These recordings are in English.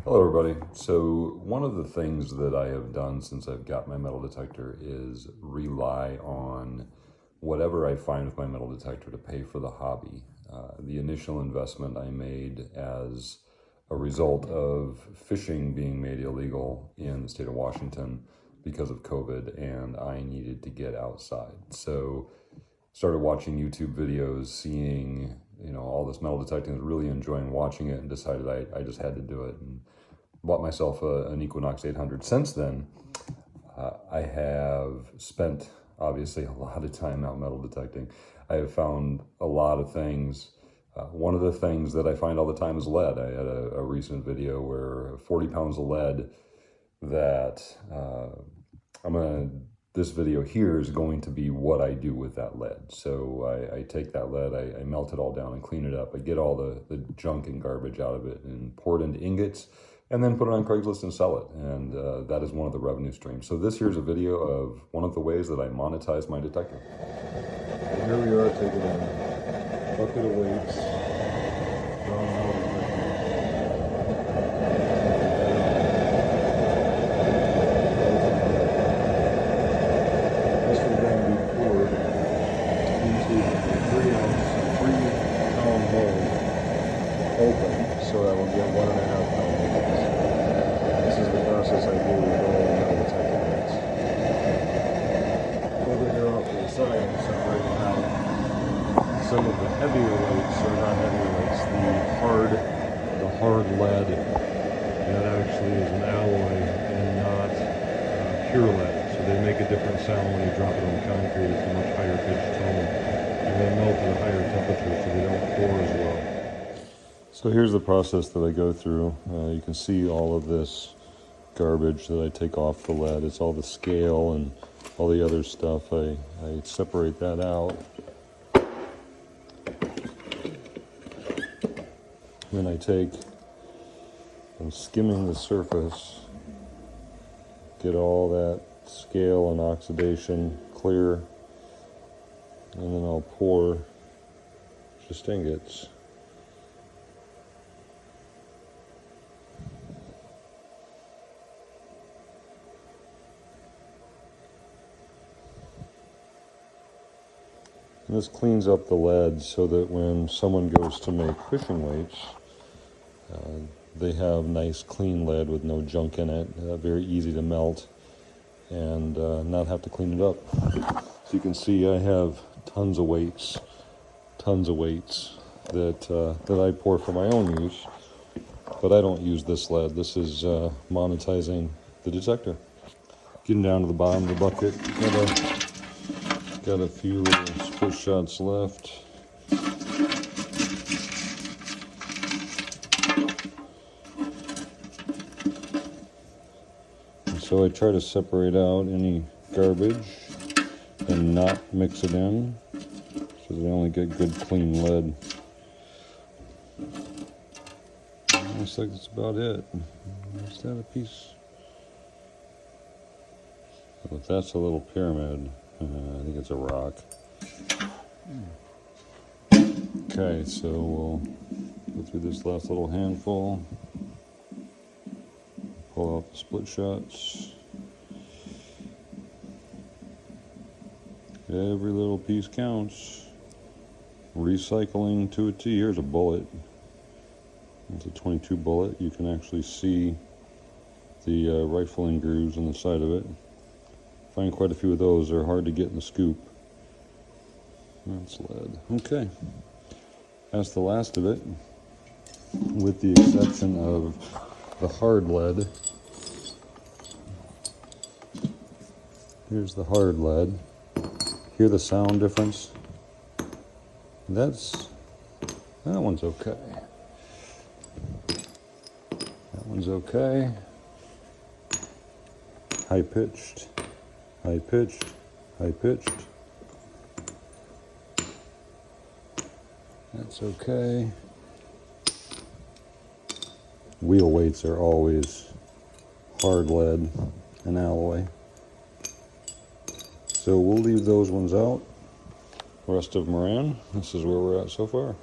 Hello everybody. So one of the things that I have done since I've got my metal detector is rely on whatever I find with my metal detector to pay for the hobby. The initial investment I made as a result of fishing being made illegal in the state of Washington because of COVID, and I needed to get outside. So started watching YouTube videos, seeing all this metal detecting, really enjoying watching it, and decided I just had to do it, and bought myself an Equinox 800. Since then, I have spent obviously a lot of time out metal detecting. I have found a lot of things. One of the things that I find all the time is lead. I had a recent video where 40 pounds of lead that this video here is going to be what I do with that lead. So I take that lead, I melt it all down and clean it up. I get all the junk and garbage out of it and pour it into ingots, and then put it on Craigslist and sell it. And that is one of the revenue streams. So this here's a video of one of the ways that I monetize my detector. And here we are taking a bucket of weights, drawing out this is going to be poured into a 3-pound mold open, so that will get 1.5 pound molds. This is the process I do with all the metal detector weights. Over here off to the side, I'm separating out some of the heavier weights, or not heavier weights, the hard lead that actually is an alloy and not pure lead. So they make a different sound when you drop it on concrete. It's a much higher pitched tone, and they melt at a higher temperature, so they don't pour as well. So here's the process that I go through. You can see all of this garbage that I take off the lead. It's all the scale and all the other stuff. I separate that out. Then I'm skimming the surface, get all that scale and oxidation clear, and then I'll pour just ingots. And this cleans up the lead so that when someone goes to make fishing weights, they have nice clean lead with no junk in it, very easy to melt, and not have to clean it up. So you can see I have tons of weights that I pour for my own use, but I don't use this lead. This is monetizing the detector. Getting down to the bottom of the bucket, got a few little split shots left. So I try to separate out any garbage and not mix it in, so that I only get good clean lead. Looks like that's about it. Is that a piece? Well, if that's a little pyramid, I think it's a rock. Okay, so we'll go through this last little handful. Pull out the split shots. Every little piece counts. Recycling to a T. Here's a bullet. It's a 22 bullet. You can actually see the rifling grooves on the side of it. Find quite a few of those. They're hard to get in the scoop. That's lead. Okay. That's the last of it, with the exception of the hard lead. Here's the hard lead. Hear the sound difference? That one's okay. That one's okay. High pitched, high pitched, high pitched. That's okay. Wheel weights are always hard lead and alloy. So we'll leave those ones out. The rest of them are in. This is where we're at so far.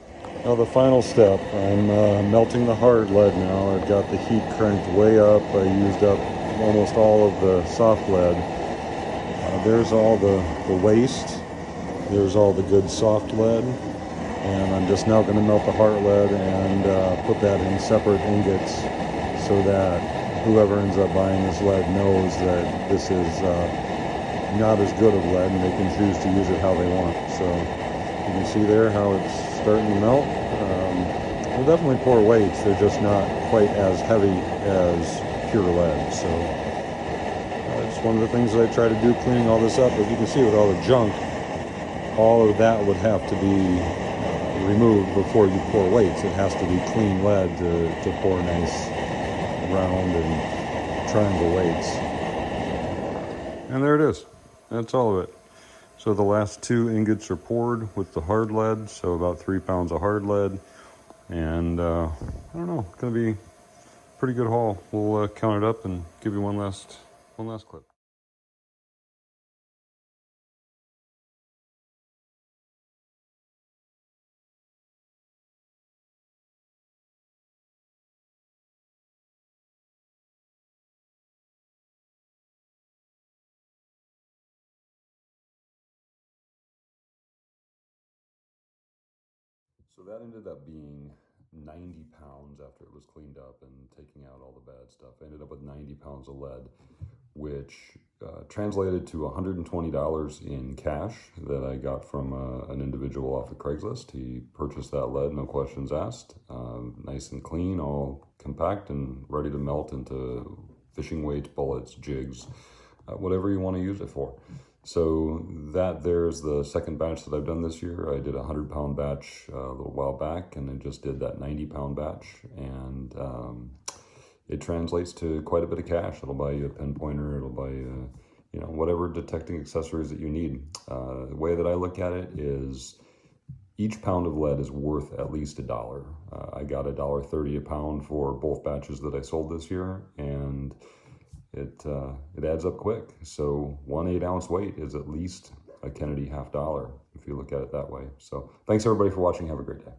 Now the final step, I'm melting the hard lead now. I've got the heat cranked way up. I used up almost all of the soft lead. There's all the waste. There's all the good soft lead. And I'm just now going to melt the hard lead and put that in separate ingots so that whoever ends up buying this lead knows that this is not as good of lead and they can choose to use it how they want. So you can see there how it's starting to melt. They'll definitely pour weights. They're just not quite as heavy as pure lead. So it's one of the things that I try to do cleaning all this up. As you can see with all the junk, all of that would have to be removed before you pour weights. It has to be clean lead to pour nice round and triangle weights. And there it is. That's all of it. So the last 2 ingots are poured with the hard lead, so about 3 pounds of hard lead. And I don't know, it's gonna be a pretty good haul. We'll count it up and give you one last clip. So that ended up being 90 pounds after it was cleaned up and taking out all the bad stuff. I ended up with 90 pounds of lead, which translated to $120 in cash that I got from an individual off of Craigslist. He purchased that lead, no questions asked. Nice and clean, all compact and ready to melt into fishing weights, bullets, jigs, whatever you want to use it for. So there's the second batch that I've done this year. I did a 100-pound batch a little while back, and then just did that 90-pound batch, and it translates to quite a bit of cash. It'll buy you a pinpointer, it'll buy you, whatever detecting accessories that you need. The way that I look at it is each pound of lead is worth at least $1. I got $1.30 a pound for both batches that I sold this year, and it adds up quick. So 1 8-ounce weight is at least a Kennedy $half if you look at it that way. So thanks everybody for watching. Have a great day.